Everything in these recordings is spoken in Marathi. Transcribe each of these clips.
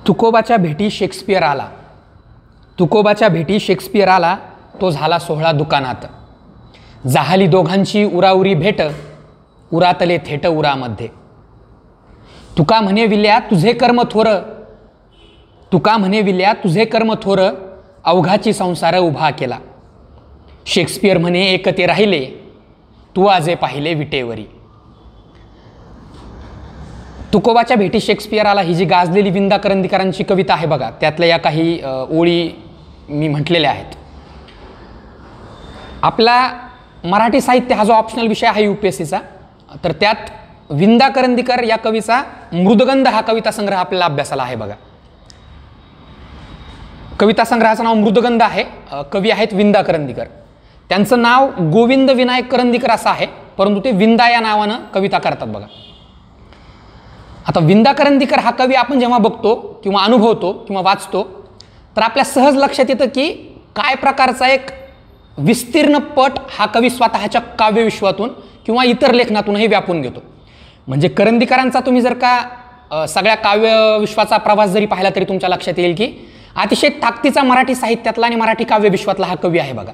तुकोबाच्या भेटी शेक्सपियर आला. तुकोबाच्या भेटी शेक्सपियर आला, तो झाला सोहळा दुकानात. जाहली दोघांची उराउरी भेट, उरातले थेट उरामध्ये. तुका म्हणे विल्या तुझे कर्म थोर, तुका म्हणे विल्या तुझे कर्म थोर, अवघाची संसार उभा केला. शेक्सपियर म्हणे एक ते राहिले, तू आजे पाहिले विटेवरी. तुकोबाच्या भेटी शेक्सपियर आला ही जी गाजलेली विंदा करंदीकरांची कविता आहे बघा, त्यातल्या या काही ओळी मी म्हटलेल्या आहेत. आपला मराठी साहित्य हा जो ऑप्शनल विषय आहे UPSCचा, तर त्यात विंदा करंदीकर या कवीचा मृदगंध हा कविता संग्रह आपल्याला अभ्यासाला आहे बघा. कविता संग्रहाचं नाव मृदगंध आहे. कवी आहेत विंदा करंदीकर. त्यांचं नाव गोविंद विनायक करंदीकर असं आहे, परंतु ते विंदा या नावानं कविता करतात बघा. आता विंदा करंदीकर हा कवी आपण जेव्हा बघतो किंवा अनुभवतो किंवा वाचतो, तर आपल्या सहज लक्षात येतं की काय प्रकारचा एक विस्तीर्ण पट हा कवी स्वतःच्या काव्यविश्वातून किंवा इतर लेखनातूनही व्यापून घेतो. म्हणजे करंदीकरांचा तुम्ही जर का सगळ्या काव्यविश्वाचा प्रवास जरी पाहिला तरी तुमच्या लक्षात येईल की अतिशय ताकदीचा मराठी साहित्यातला आणि मराठी काव्यविश्वातला हा कवी आहे बघा.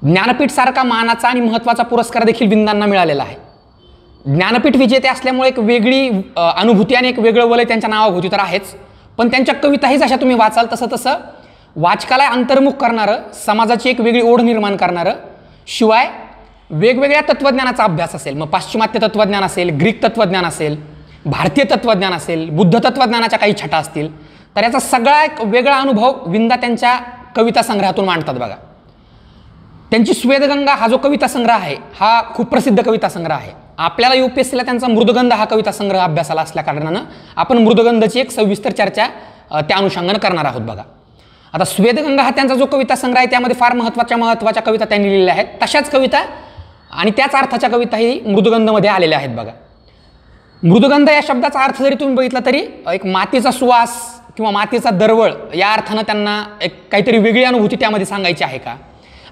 ज्ञानपीठ सारखा मानाचा आणि महत्त्वाचा पुरस्कार देखील विंदांना मिळालेला आहे. ज्ञानपीठ विजेते असल्यामुळे एक वेगळी अनुभूती आणि एक वेगळं वलय त्यांच्या नावाभोवती तर आहेच, पण त्यांच्या कविताही जशा तुम्ही वाचाल तसं तसं वाचकाला अंतर्मुख करणारं, समाजाची एक वेगळी ओढ निर्माण करणारं, शिवाय वेगवेगळ्या तत्त्वज्ञानाचा अभ्यास असेल, मग पाश्चिमात्य तत्त्वज्ञान असेल, ग्रीक तत्त्वज्ञान असेल, भारतीय तत्त्वज्ञान असेल, बुद्ध तत्त्वज्ञानाच्या काही छटा असतील, तर याचा सगळा एक वेगळा अनुभव विंदा त्यांच्या कविता संग्रहातून मांडतात बघा. त्यांची स्वेदगंगा हा जो कविता संग्रह आहे हा खूप प्रसिद्ध कविता संग्रह आहे. आपल्याला UPSCला त्यांचा मृदगंध हा कविता संग्रह अभ्यासाला असल्या कारणानं आपण मृदगंधची एक सविस्तर चर्चा त्या अनुषंगानं करणार आहोत बघा. आता स्वेदगंगा हा त्यांचा जो कविता संग्रह आहे त्यामध्ये फार महत्त्वाच्या कविता त्यांनी लिहिलेल्या आहेत. तशाच कविता आणि त्याच अर्थाच्या कविताही मृदगंधमध्ये आलेल्या आहेत बघा. मृदगंध या शब्दाचा अर्थ जरी तुम्ही बघितला तरी एक मातीचा सुवास किंवा मातीचा दरवळ या अर्थानं त्यांना एक काहीतरी वेगळी अनुभूती त्यामध्ये सांगायची आहे का.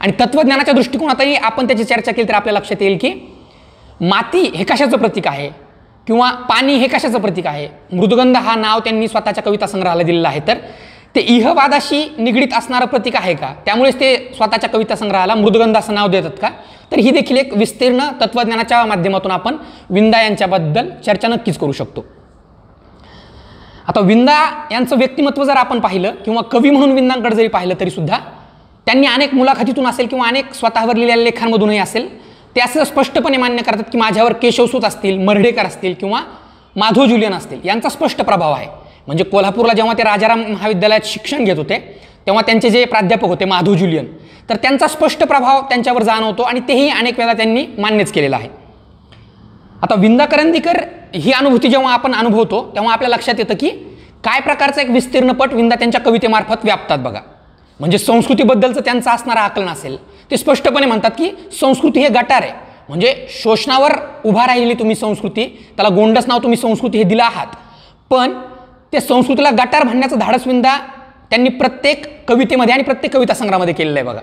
आणि तत्त्वज्ञानाच्या दृष्टिकोनातही आपण त्याची चर्चा केली तर आपल्या लक्षात येईल की माती हे कशाचं प्रतीक आहे किंवा पाणी हे कशाचं प्रतीक आहे. मृदगंध हा नाव त्यांनी स्वतःच्या कविता संग्रहाला दिलेलं आहे, तर ते इहवादाशी निगडीत असणारं प्रतीक आहे का, त्यामुळेच ते स्वतःच्या कविता संग्रहाला मृदगंध असं नाव देतात का. तर ही देखील एक विस्तीर्ण तत्त्वज्ञानाच्या माध्यमातून आपण विंदा यांच्याबद्दल चर्चा नक्कीच करू शकतो. आता विंदा यांचं व्यक्तिमत्व जर आपण पाहिलं किंवा कवी म्हणून विंदांकडे जरी पाहिलं तरी सुद्धा त्यांनी अनेक मुलाखतीतून असेल किंवा अनेक स्वतःवर लिहिलेल्या लेखांमधूनही असेल ते असं स्पष्टपणे मान्य करतात की माझ्यावर केशवसूत असतील, मर्ढेकर असतील किंवा माधव जुलियन असतील यांचा स्पष्ट प्रभाव आहे. म्हणजे कोल्हापूरला जेव्हा ते राजाराम महाविद्यालयात शिक्षण घेत होते तेव्हा त्यांचे जे प्राध्यापक होते माधव जुलियन, तर त्यांचा स्पष्ट प्रभाव त्यांच्यावर जाणवतो आणि तेही अनेक वेळा त्यांनी मान्यच केलेलं आहे. आता विंदा करंदीकर ही अनुभूती जेव्हा आपण अनुभवतो तेव्हा आपल्या लक्षात येतं की काय प्रकारचा एक विस्तीर्ण पट विंदा त्यांच्या कवितेमार्फत व्यापतात बघा. म्हणजे संस्कृतीबद्दलचं त्यांचं असणारं आकलन असेल, ते स्पष्टपणे म्हणतात की संस्कृती हे गटार आहे. म्हणजे शोषणावर उभा राहिलेली तुम्ही संस्कृती, त्याला गोंडस नाव तुम्ही संस्कृती हे दिलं आहात, पण ते संस्कृतीला गटार म्हणण्याचं धाडस विंदा त्यांनी प्रत्येक कवितेमध्ये आणि प्रत्येक कविता संग्रहामध्ये केलेलं आहे बघा.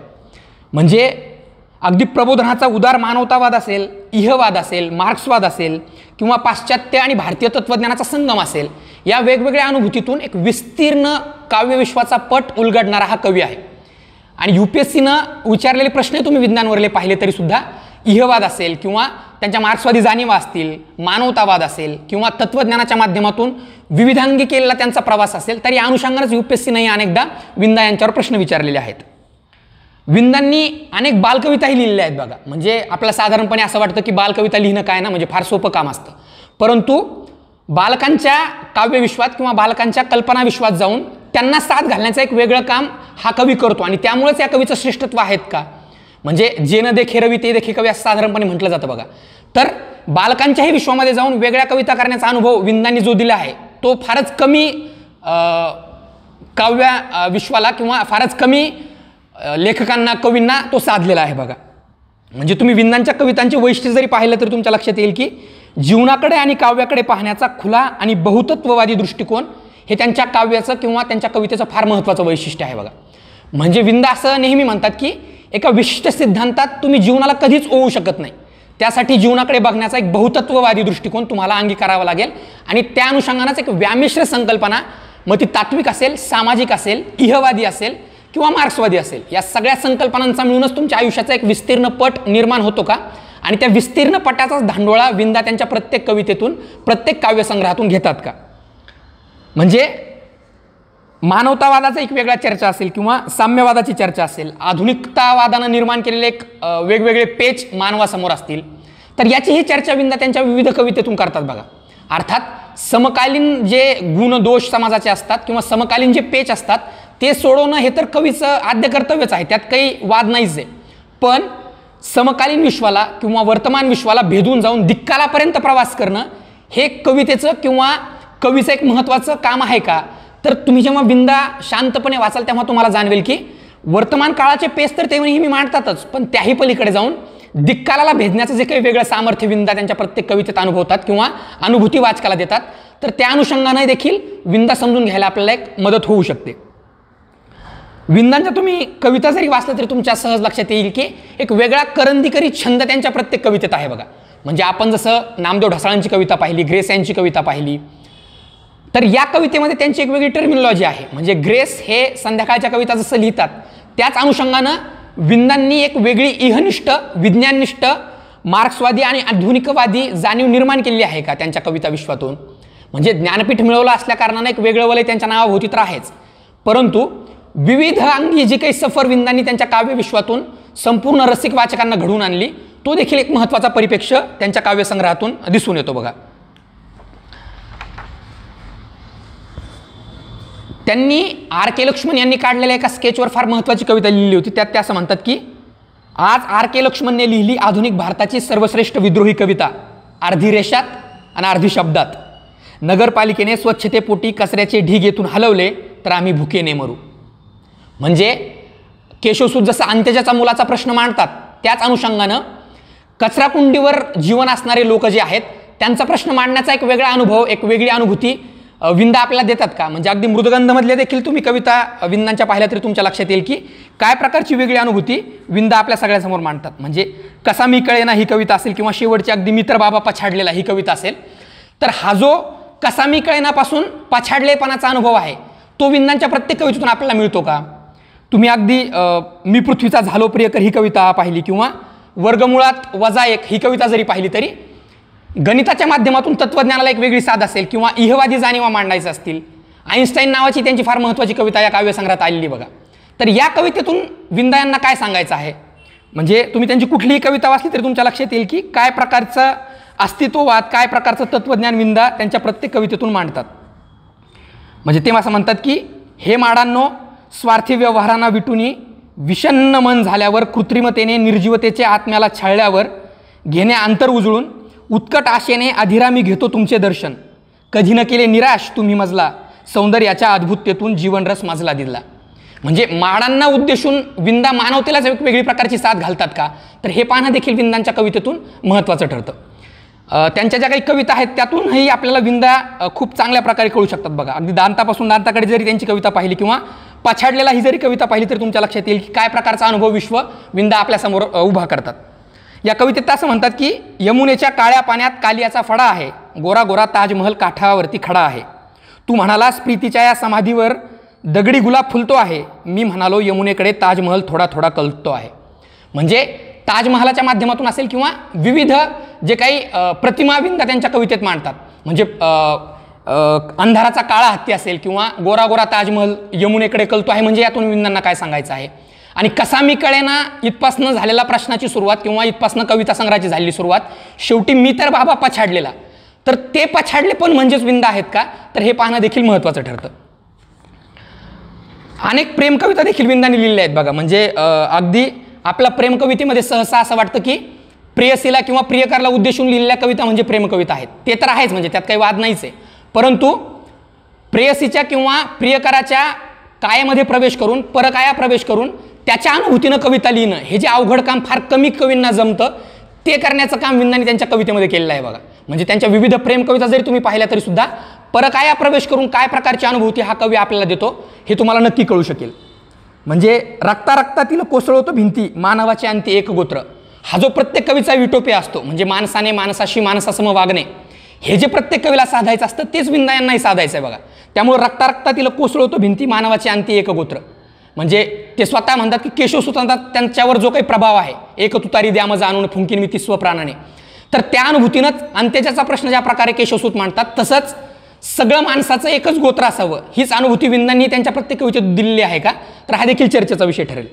म्हणजे अगदी प्रबोधनाचा उदार मानवतावाद असेल, इहवाद असेल, मार्क्सवाद असेल किंवा पाश्चात्य आणि भारतीय तत्त्वज्ञानाचा संगम असेल, या वेगवेगळ्या अनुभूतीतून एक विस्तीर्ण काव्यविश्वाचा पट उलगडणारा हा कवी आहे. आणि UPSCनं विचारलेले प्रश्न तुम्ही विज्ञानवरले पाहिले तरी सुद्धा इहवाद असेल किंवा त्यांच्या मार्क्सवादी जाणीवा असतील, मानवतावाद असेल किंवा तत्त्वज्ञानाच्या माध्यमातून विविधांगी केलेला त्यांचा प्रवास असेल, तर या अनुषंगानेच UPSCनंही अनेकदा विंदा यांच्यावर प्रश्न विचारलेले आहेत. विंदांनी अनेक बालकविताही लिहिलेल्या आहेत बघा. म्हणजे आपल्याला साधारणपणे असं वाटतं की बालकविता लिहिणं काय ना, म्हणजे फार सोपं काम असतं, परंतु बालकांच्या काव्यविश्वात किंवा बालकांच्या कल्पनाविश्वात जाऊन त्यांना साथ घालण्याचं एक वेगळं काम हा कवी करतो आणि त्यामुळेच या कवीचं श्रेष्ठत्व आहेत का. म्हणजे जे न देखे रवी ते देखे कवी असं साधारणपणे म्हटलं जातं बघा. तर बालकांच्याही विश्वामध्ये जाऊन वेगळ्या कविता करण्याचा अनुभव विंदांनी जो दिला आहे तो फारच कमी काव्य विश्वाला किंवा फारच कमी लेखकांना, कवींना तो साधलेला आहे बघा. म्हणजे तुम्ही विंदांच्या कवितांचे वैशिष्ट्य जरी पाहिलं तर तुमच्या लक्षात येईल की जीवनाकडे आणि काव्याकडे पाहण्याचा खुला आणि बहुतत्ववादी दृष्टिकोन हे त्यांच्या काव्याचं किंवा त्यांच्या कवितेचं फार महत्त्वाचं वैशिष्ट्य आहे बघा. म्हणजे विंदा असं नेहमी म्हणतात की एका विशिष्ट सिद्धांतात तुम्ही जीवनाला कधीच ओवू शकत नाही, त्यासाठी जीवनाकडे बघण्याचा एक बहुतत्ववादी दृष्टिकोन तुम्हाला अंगीकारावा लागेल आणि त्या अनुषंगानेच एक व्यामिश्र संकल्पना मग ती तात्विक असेल, सामाजिक असेल, इहवादी असेल किंवा मार्क्सवादी असेल, या सगळ्या संकल्पनांचा मिळूनच तुमच्या आयुष्याचा एक विस्तीर्ण पट निर्माण होतो का? आणि त्या विस्तीर्ण पटाचाच धांडोळा विंदा त्यांच्या प्रत्येक कवितेतून, प्रत्येक काव्यसंग्रहातून घेतात का? म्हणजे मानवतावादाचा एक वेगळा चर्चा असेल किंवा साम्यवादाची चर्चा असेल, आधुनिकतावादानं निर्माण केलेले एक वेगवेगळे पेच मानवासमोर असतील, तर याची ही चर्चा विंदा त्यांच्या विविध कवितेतून करतात बघा. अर्थात समकालीन जे गुण दोष समाजाचे असतात किंवा समकालीन जे पेच असतात ते सोडवणं हे तर कवीचं आद्य कर्तव्यच आहे, त्यात काही वाद नाहीच आहे. पण समकालीन विश्वाला किंवा वर्तमान विश्वाला भेदून जाऊन दिक्कालापर्यंत प्रवास करणं हे कवितेचं किंवा कवीचं एक महत्त्वाचं काम आहे का? तर तुम्ही जेव्हा विंदा शांतपणे वाचाल तेव्हा तुम्हाला जाणवेल की वर्तमान काळाचे पेच तर तेव्हाही मी मांडतातच, पण त्याही पलीकडे जाऊन दिक्कालाला भेदण्याचं जे काही वेगळं सामर्थ्य विंदा त्यांच्या प्रत्येक कवितेत अनुभवतात किंवा अनुभूती वाचकाला देतात, तर त्या अनुषंगाने देखील विंदा समजून घ्यायला आपल्याला एक मदत होऊ शकते. विंदांच्या तुम्ही कविता जरी वाचल्या तरी तुमच्या सहज लक्षात येईल की एक वेगळा करंदीकरी छंद त्यांच्या प्रत्येक कवितेत आहे बघा. म्हणजे आपण जसं नामदेव ढसाळांची कविता पाहिली, ग्रेस यांची कविता पाहिली, तर या कवितेमध्ये त्यांची एक वेगळी टर्मिनॉलॉजी आहे. म्हणजे ग्रेस हे संध्याकाळच्या कविता जसं लिहितात त्याच अनुषंगानं विंदांनी एक वेगळी इहनिष्ठ, विज्ञाननिष्ठ, मार्क्सवादी आणि आधुनिकवादी जाणीव निर्माण केलेली आहे का त्यांच्या कविता विश्वातून? म्हणजे ज्ञानपीठ मिळवलं असल्या कारणानं एक वेगळं वलय त्यांच्या नावाभोवती तर आहेच, परंतु विविध अंगी जी काही सफर विंदांनी त्यांच्या काव्यविश्वातून संपूर्ण रसिक वाचकांना घडवून आणली, तो देखील एक महत्त्वाचा परिप्रेक्ष्य त्यांच्या काव्यसंग्रहातून दिसून येतो बघा. त्यांनी आर के लक्ष्मण यांनी काढलेल्या एका स्केचवर फार महत्त्वाची कविता लिहिली होती. त्यात ते असं म्हणतात की आज आर के लक्ष्मणने लिहिली आधुनिक भारताची सर्वश्रेष्ठ विद्रोही कविता, अर्धी रेषात आणि अर्धी शब्दात. नगरपालिकेने स्वच्छतेपोटी कचऱ्याचे ढीग येथून हलवले तर आम्ही भुकेने मरू. म्हणजे केशवसूत जसं अंत्यजाचा मुलाचा प्रश्न मांडतात त्याच अनुषंगानं कचराकुंडीवर जीवन असणारे लोक जे आहेत त्यांचा प्रश्न मांडण्याचा एक वेगळा अनुभव, एक वेगळी अनुभूती विंदा आपल्याला देतात का? म्हणजे अगदी मृदगंधमधले देखील तुम्ही कविता विंदांच्या पाहिल्या तरी तुमच्या लक्षात येईल की काय प्रकारची वेगळी अनुभूती विंदा आपल्या सगळ्यांसमोर मांडतात. म्हणजे कसा मी कळेना ही कविता असेल किंवा शेवटची अगदी मित्र बाबा पछाडलेला ही कविता असेल, तर हा जो कसा मी कळेनापासून पछाडलेपणाचा अनुभव आहे तो विंदांच्या प्रत्येक कवितेतून आपल्याला मिळतो का? तुम्ही अगदी मी पृथ्वीचा झालो प्रियकर ही कविता पाहिली किंवा वर्गमुळात वजा एक ही कविता जरी पाहिली तरी गणिताच्या माध्यमातून तत्वज्ञानाला एक वेगळी साध असेल किंवा इहवादी जाणीवा मांडायचं असतील, आईन्स्टाईन नावाची त्यांची फार महत्त्वाची कविता या काव्यसंग्रहात आलेली बघा. तर या कवितेतून विंदा यांना काय सांगायचं आहे? म्हणजे तुम्ही त्यांची कुठलीही कविता वाचली तरी तुमच्या लक्षात येईल की काय प्रकारचं अस्तित्ववाद, काय प्रकारचं तत्वज्ञान विंदा त्यांच्या प्रत्येक कवितेतून मांडतात. म्हणजे ते असं म्हणतात की हे माडांनो, स्वार्थी व्यवहारांना विटूनी विषण्ण मन झाल्यावर, कृत्रिमतेने निर्जीवतेच्या आत्म्याला छळल्यावर, घेणे अंतर उजळून उत्कट आशेने अधीरा मी घेतो तुमचे दर्शन. कधी न केले निराश तुम्ही मजला, सौंदर्याच्या अद्भुततेतून जीवनरस माजला दिला. म्हणजे माडांना उद्देशून विंदा मानवतेलाच एक वेगळी प्रकारची साथ घालतात का? तर हे पाहणं देखील विंदांच्या कवितेतून महत्त्वाचं ठरतं. त्यांच्या ज्या काही कविता आहेत त्यातूनही आपल्याला विंदा खूप चांगल्या प्रकारे कळू शकतात बघा. अगदी दांतापासून दांताकडे जरी त्यांची कविता पाहिली किंवा पछाडलेला ही जरी कविता पाहिली तरी तुमच्या लक्षात येईल की काय प्रकारचा अनुभव विश्व विंदा आपल्यासमोर उभा करतात. या कवितेत असं म्हणतात की यमुनेच्या काळ्या पाण्यात कालियाचा फडा आहे, गोरा गोरा ताजमहल काठावरती खडा आहे. तू म्हणालास प्रीतीच्या या समाधीवर दगडी गुलाब फुलतो आहे, मी म्हणालो यमुनेकडे ताजमहल थोडा थोडा कलतो आहे. म्हणजे ताजमहलाच्या माध्यमातून असेल किंवा विविध जे काही प्रतिमा विंदा त्यांच्या कवितेत मांडतात. म्हणजे अंधाराचा काळा हत्ती असेल किंवा गोरा गोरा ताजमहल यमुनेकडे कलतो आहे, म्हणजे यातून विंदांना काय सांगायचं आहे? आणि कसा मी कळेना इथपासनं झालेल्या प्रश्नाची सुरुवात किंवा इथपासनं कविता संग्रहाची झालेली सुरुवात, शेवटी मी तर बाबा पछाडलेला, तर ते पछाडले पण म्हणजेच विंदा आहेत का? तर हे पाहणं देखील महत्त्वाचं ठरतं. अनेक प्रेम कविता देखील विंदांनी लिहिल्या आहेत बघा. म्हणजे अगदी आपल्या प्रेम कवितेमध्ये सहसा असं वाटतं की प्रेयसीला किंवा प्रियकराला उद्देशून लिहिलेल्या कविता म्हणजे प्रेम कविता आहेत. ते तर आहेच, म्हणजे त्यात काही वाद नाहीच आहे. परंतु प्रेयसीच्या किंवा प्रियकराच्या कायामध्ये प्रवेश करून, परकाया प्रवेश करून त्याच्या अनुभूतीनं कविता लिहिणं हे जे अवघड काम फार कमी कवींना जमतं, ते करण्याचं काम विंदांनी त्यांच्या कवितेमध्ये केलेलं आहे बघा. म्हणजे त्यांच्या विविध प्रेम कविता जरी तुम्ही पाहिल्या तरी सुद्धा परकाया प्रवेश करून काय प्रकारची अनुभूती हा कवी आपल्याला देतो हे तुम्हाला नक्की कळू शकेल. म्हणजे रक्ता रक्तातील कोसळतो भिंती, मानवाचे अंती एक गोत्र, हा जो प्रत्येक कवीचा विटोपिया असतो. म्हणजे माणसाने माणसाशी माणसासम वागणे हे जे प्रत्येक कवीला साधायचं असतं तेच विंदा यांनाही साधायचं आहे बघा. त्यामुळे रक्ता रक्तातील कोसळतो भिंती मानवाची अंती एक गोत्र. म्हणजे ते स्वतः म्हणतात की केशवसुतांचा त्यांच्यावर जो काही प्रभाव आहे, एक तुतारी द्या मज आणून फुंकीन मी तिस्व प्राणाने, तर त्या अनुभूतीनंच अंत्येच्याचा प्रश्न ज्या प्रकारे केशवसूत मांडतात तसंच सगळं माणसाचं एकच गोत्र असावं हीच अनुभूती विंदांनी त्यांच्या प्रत्येक कवितेत दिलेली आहे का, तर हा देखील चर्चेचा विषय ठरेल.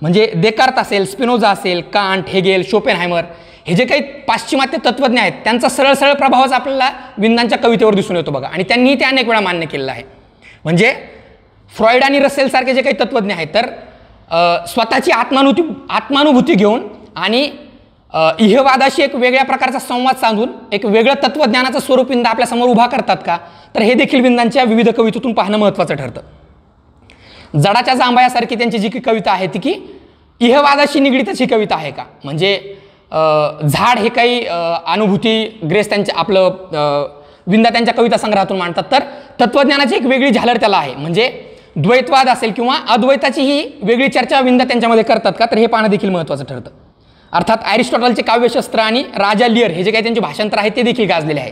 म्हणजे देकार्त असेल, स्पिनोझा असेल, कांट, हेगेल, शोपेनहायमर हे जे काही पाश्चिमात्य तत्त्वज्ञ आहेत त्यांचा सरळ सरळ प्रभावच आपल्याला विंदांच्या कवितेवर दिसून येतो बघा. आणि त्यांनी ते अनेक वेळा मान्य केलेलं आहे. म्हणजे फ्रॉइड आणि रसेल सारखे जे काही तत्त्वज्ञ आहेत तर स्वतःची आत्मानुभूती घेऊन आणि इहवादाशी एक वेगळ्या प्रकारचा संवाद साधून एक वेगळं तत्त्वज्ञानाचं स्वरूप विंदा आपल्यासमोर उभा करतात का, तर हे देखील विंदांच्या विविध कवितेतून पाहणं महत्त्वाचं ठरतं. जडाच्या जांभयासारखी त्यांची जी कविता आहे ती की इहवादाशी निगडीतच ही कविता आहे का. म्हणजे झाड हे काही अनुभूती ग्रेस त्यांच्या आपलं विंदा त्यांच्या कविता संग्रहातून मांडतात, तर तत्त्वज्ञानाची एक वेगळी झालर त्याला आहे. म्हणजे द्वैतवाद असेल किंवा अद्वैताची ही वेगळी चर्चा विंदा त्यांच्यामध्ये करतात का, तर हे पाहणं देखील महत्त्वाचं ठरतं. अर्थात अरिस्टॉटलचे काव्यशास्त्र आणि राजा लिअर हे जे काही त्यांचे भाषांतर आहे ते देखील गाजलेले आहे.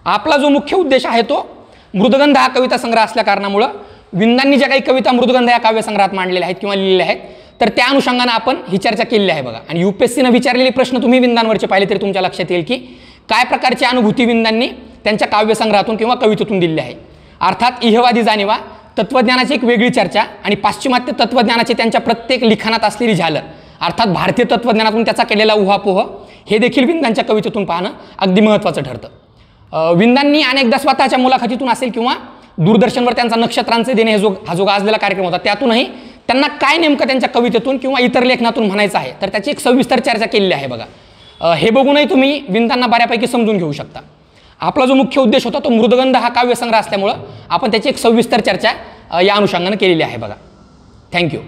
आपला जो मुख्य उद्देश आहे तो मृदगंध हा कविता संग्रह असल्या कारणामुळं विंदांनी ज्या काही कविता मृदगंध या काव्यसंग्रहात मांडलेल्या आहेत किंवा लिहिलेल्या आहेत तर त्या अनुषंगानं आपण ही चर्चा केलेली आहे बघा. आणि UPSCनं विचारलेले प्रश्न तुम्ही विंदांवरचे पाहिले तरी तुमच्या लक्षात येईल की काय प्रकारची अनुभूती विंदांनी त्यांच्या काव्यसंग्रहातून किंवा कवितेतून दिलेली आहे. अर्थात इहवादी जाणीवा, तत्त्वज्ञानाची एक वेगळी चर्चा आणि पाश्चिमात्य तत्त्वज्ञानाची त्यांच्या प्रत्येक लिखाणात असलेली झालर, अर्थात भारतीय तत्त्वज्ञानातून त्याचा केलेला उहापोह हे देखील विंदांच्या कवितेतून पाहणं अगदी महत्त्वाचं ठरतं. विंदांनी अनेकदा स्वतःच्या मुलाखतीतून असेल किंवा दूरदर्शनवर त्यांचा नक्षत्रांचे देणे हा जो गाजलेला कार्यक्रम होता त्यातूनही त्यांना काय नेमकं त्यांच्या कवितेतून किंवा इतर लेखनातून म्हणायचं आहे तर त्याची एक सविस्तर चर्चा केलेली आहे बघा. हे बघूनही तुम्ही विंदांना बऱ्यापैकी समजून घेऊ शकता. आपला जो मुख्य उद्देश होता तो मृदगंध हा काव्यसंग्रह असल्यामुळं आपण त्याची एक सविस्तर चर्चा या अनुषंगानं केलेली आहे बघा. थँक्यू.